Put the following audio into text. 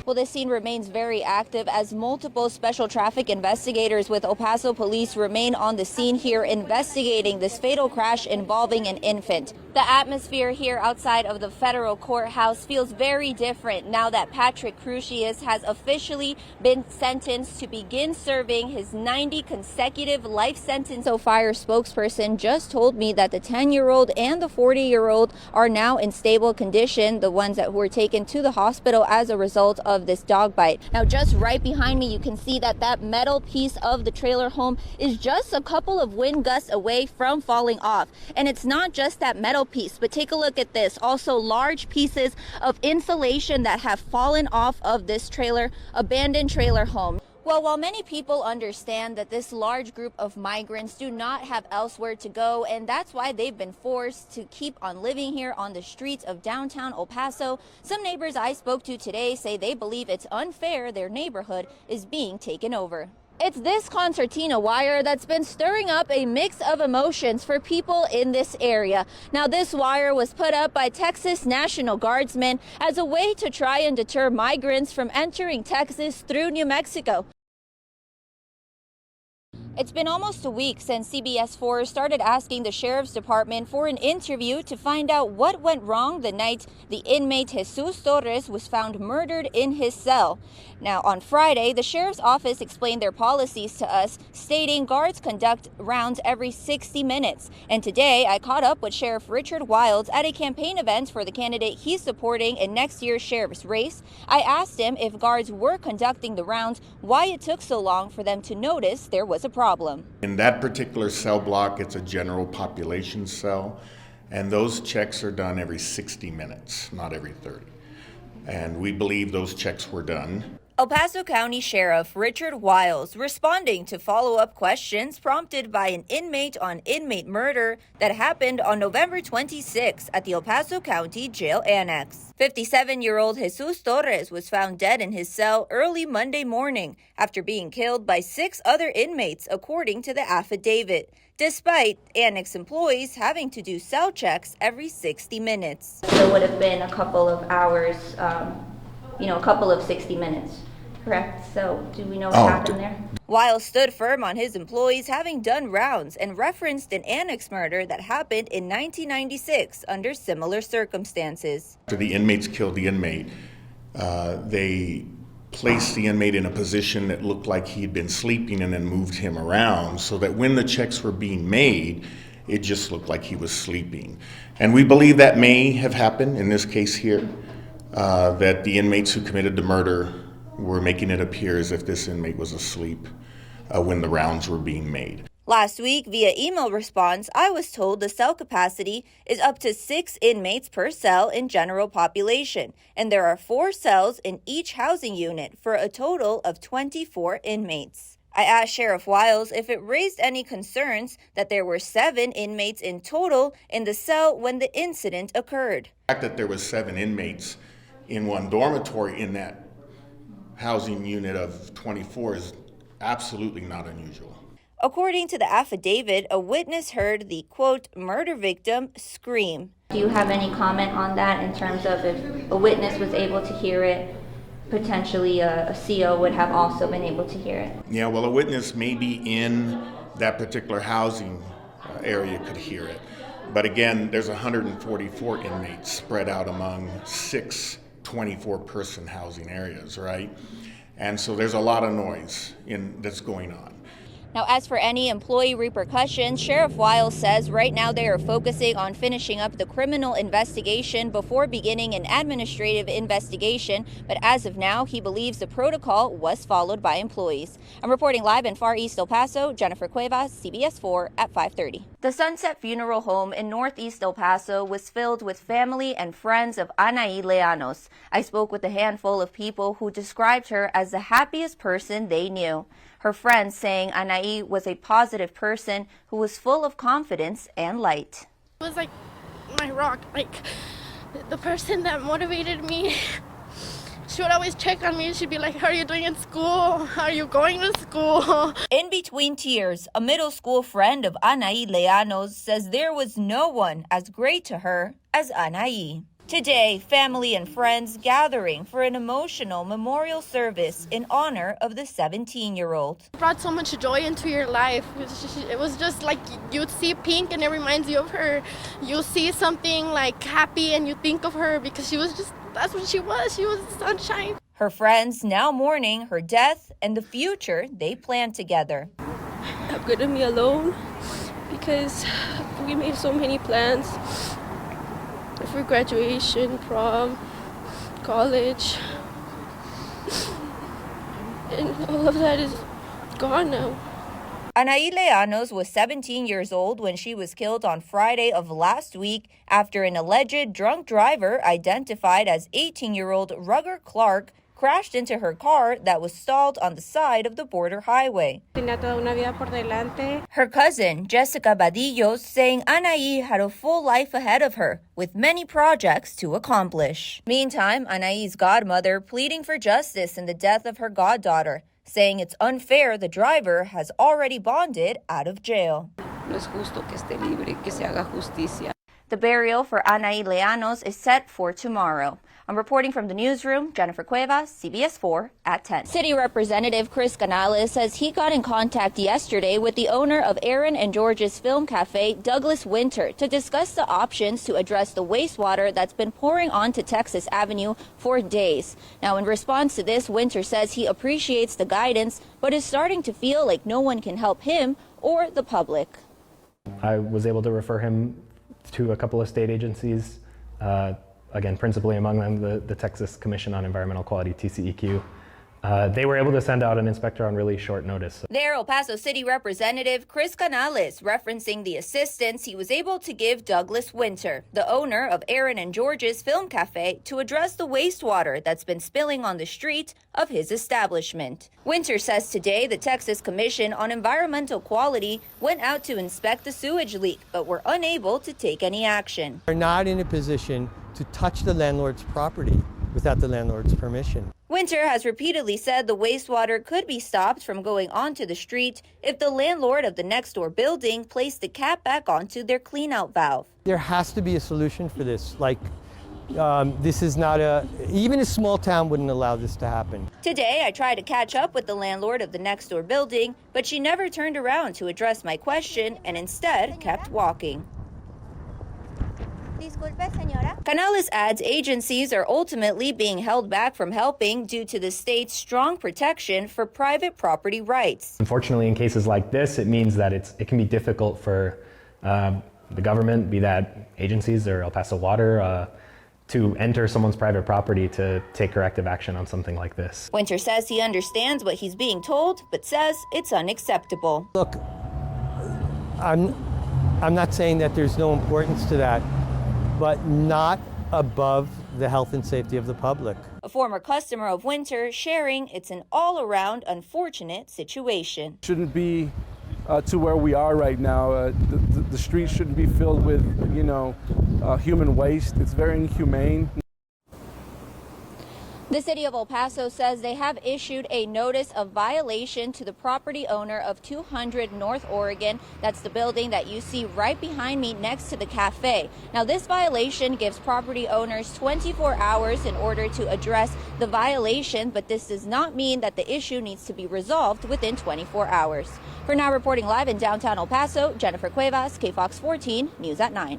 Well, this scene remains very active as multiple special traffic investigators with El Paso police remain on the scene here investigating this fatal crash involving an infant. The atmosphere here outside of the federal courthouse feels very different now that Patrick Crucius has officially been sentenced to begin serving his 90 consecutive life sentence. So fire spokesperson just told me that the 10-year-old and the 40-year-old are now in stable condition, the ones that were taken to the hospital as a result of this dog bite. Now, just right behind me, you can see that metal piece of the trailer home is just a couple of wind gusts away from falling off. And it's not just that metal piece, but take a look at this. Also, large pieces of insulation that have fallen off of this abandoned trailer home. Well, while many people understand that this large group of migrants do not have elsewhere to go, and that's why they've been forced to keep on living here on the streets of downtown El Paso, some neighbors I spoke to today say they believe it's unfair their neighborhood is being taken over. It's this concertina wire that's been stirring up a mix of emotions for people in this area. Now, this wire was put up by Texas National Guardsmen as a way to try and deter migrants from entering Texas through New Mexico. It's been almost a week since CBS 4 started asking the Sheriff's Department for an interview to find out what went wrong the night the inmate Jesus Torres was found murdered in his cell. Now, on Friday, the Sheriff's Office explained their policies to us, stating guards conduct rounds every 60 minutes. And today, I caught up with Sheriff Richard Wilds at a campaign event for the candidate he's supporting in next year's sheriff's race. I asked him if guards were conducting the rounds, why it took so long for them to notice there was a problem. In that particular cell block, it's a general population cell, and those checks are done every 60 minutes, not every 30. And we believe those checks were done. El Paso County Sheriff Richard Wiles responding to follow-up questions prompted by an inmate-on-inmate murder that happened on November 26 at the El Paso County Jail Annex. 57-year-old Jesus Torres was found dead in his cell early Monday morning after being killed by 6 other inmates, according to the affidavit, despite Annex employees having to do cell checks every 60 minutes. There would have been a couple of hours, a couple of 60 minutes, correct? So do we know what happened there? Wiles stood firm on his employees having done rounds and referenced an annex murder that happened in 1996 under similar circumstances. After the inmates killed the inmate, they placed the inmate in a position that looked like he'd been sleeping and then moved him around so that when the checks were being made, it just looked like he was sleeping. And we believe that may have happened in this case here. That the inmates who committed the murder were making it appear as if this inmate was asleep when the rounds were being made. Last week, via email response, I was told the cell capacity is up to 6 inmates per cell in general population, and there are 4 cells in each housing unit for a total of 24 inmates. I asked Sheriff Wiles if it raised any concerns that there were 7 inmates in total in the cell when the incident occurred. The fact that there was 7 inmates in one dormitory in that housing unit of 24 is absolutely not unusual. According to the affidavit, a witness heard the, quote, murder victim scream. Do you have any comment on that in terms of if a witness was able to hear it, potentially a CO would have also been able to hear it? Yeah, well, a witness maybe in that particular housing area could hear it. But again, there's 144 inmates spread out among 6 24-person housing areas, right? And so there's a lot of noise that's going on. Now, as for any employee repercussions, Sheriff Wiles says right now they are focusing on finishing up the criminal investigation before beginning an administrative investigation. But as of now, he believes the protocol was followed by employees. I'm reporting live in Far East El Paso, Jennifer Cuevas, CBS 4 at 5:30. The Sunset Funeral Home in Northeast El Paso was filled with family and friends of Anaí Leanos. I spoke with a handful of people who described her as the happiest person they knew. Her friends saying Anaí was a positive person who was full of confidence and light. It was like my rock, like the person that motivated me. She would always check on me. She'd be like, how are you doing in school? How are you going to school? In between tears, a middle school friend of Anaí Leanos says there was no one as great to her as Anaí. Today, family and friends gathering for an emotional memorial service in honor of the 17-year-old. It brought so much joy into your life. It was just like you'd see pink and it reminds you of her. You see something like happy and you think of her because she was just, that's what she was. She was sunshine. Her friends now mourning her death and the future they planned together. I'm gonna be alone because we made so many plans for graduation, prom, college, and all of that is gone now. Anaí Leanos was 17 years old when she was killed on Friday of last week after an alleged drunk driver identified as 18-year-old Rugger Clark crashed into her car that was stalled on the side of the border highway. Her cousin, Jessica Badillos, saying Anaí had a full life ahead of her, with many projects to accomplish. Meantime, Anaí's godmother pleading for justice in the death of her goddaughter, saying it's unfair the driver has already bonded out of jail. The burial for Anaí Leanos is set for tomorrow. I'm reporting from the newsroom, Jennifer Cuevas, CBS 4 at 10. City Representative Chris Canales says he got in contact yesterday with the owner of Aaron and George's Film Cafe, Douglas Winter, to discuss the options to address the wastewater that's been pouring onto Texas Avenue for days. Now, in response to this, Winter says he appreciates the guidance, but is starting to feel like no one can help him or the public. I was able to refer him to a couple of state agencies, again, principally among them the Texas Commission on Environmental Quality, TCEQ. They were able to send out an inspector on really short notice. There, El Paso City Representative Chris Canales referencing the assistance he was able to give Douglas Winter, the owner of Aaron and George's Film Cafe, to address the wastewater that's been spilling on the street of his establishment. Winter says today the Texas Commission on Environmental Quality went out to inspect the sewage leak, but were unable to take any action. We're not in a position to touch the landlord's property without the landlord's permission. Winter has repeatedly said the wastewater could be stopped from going onto the street if the landlord of the next door building placed the cap back onto their cleanout valve. There has to be a solution for this. This is not even a small town wouldn't allow this to happen. Today, I tried to catch up with the landlord of the next door building, but she never turned around to address my question and instead kept walking. Canales adds agencies are ultimately being held back from helping due to the state's strong protection for private property rights. Unfortunately, in cases like this, it means that it can be difficult for the government, be that agencies or El Paso Water, to enter someone's private property to take corrective action on something like this. Winter says he understands what he's being told, but says it's unacceptable. Look, I'm not saying that there's no importance to that, but not above the health and safety of the public. A former customer of Winter sharing it's an all-around unfortunate situation. Shouldn't be to where we are right now. The streets shouldn't be filled with, human waste. It's very inhumane. The city of El Paso says they have issued a notice of violation to the property owner of 200 North Oregon. That's the building that you see right behind me next to the cafe. Now, this violation gives property owners 24 hours in order to address the violation, but this does not mean that the issue needs to be resolved within 24 hours. For now, reporting live in downtown El Paso, Jennifer Cuevas, KFOX 14 News at 9.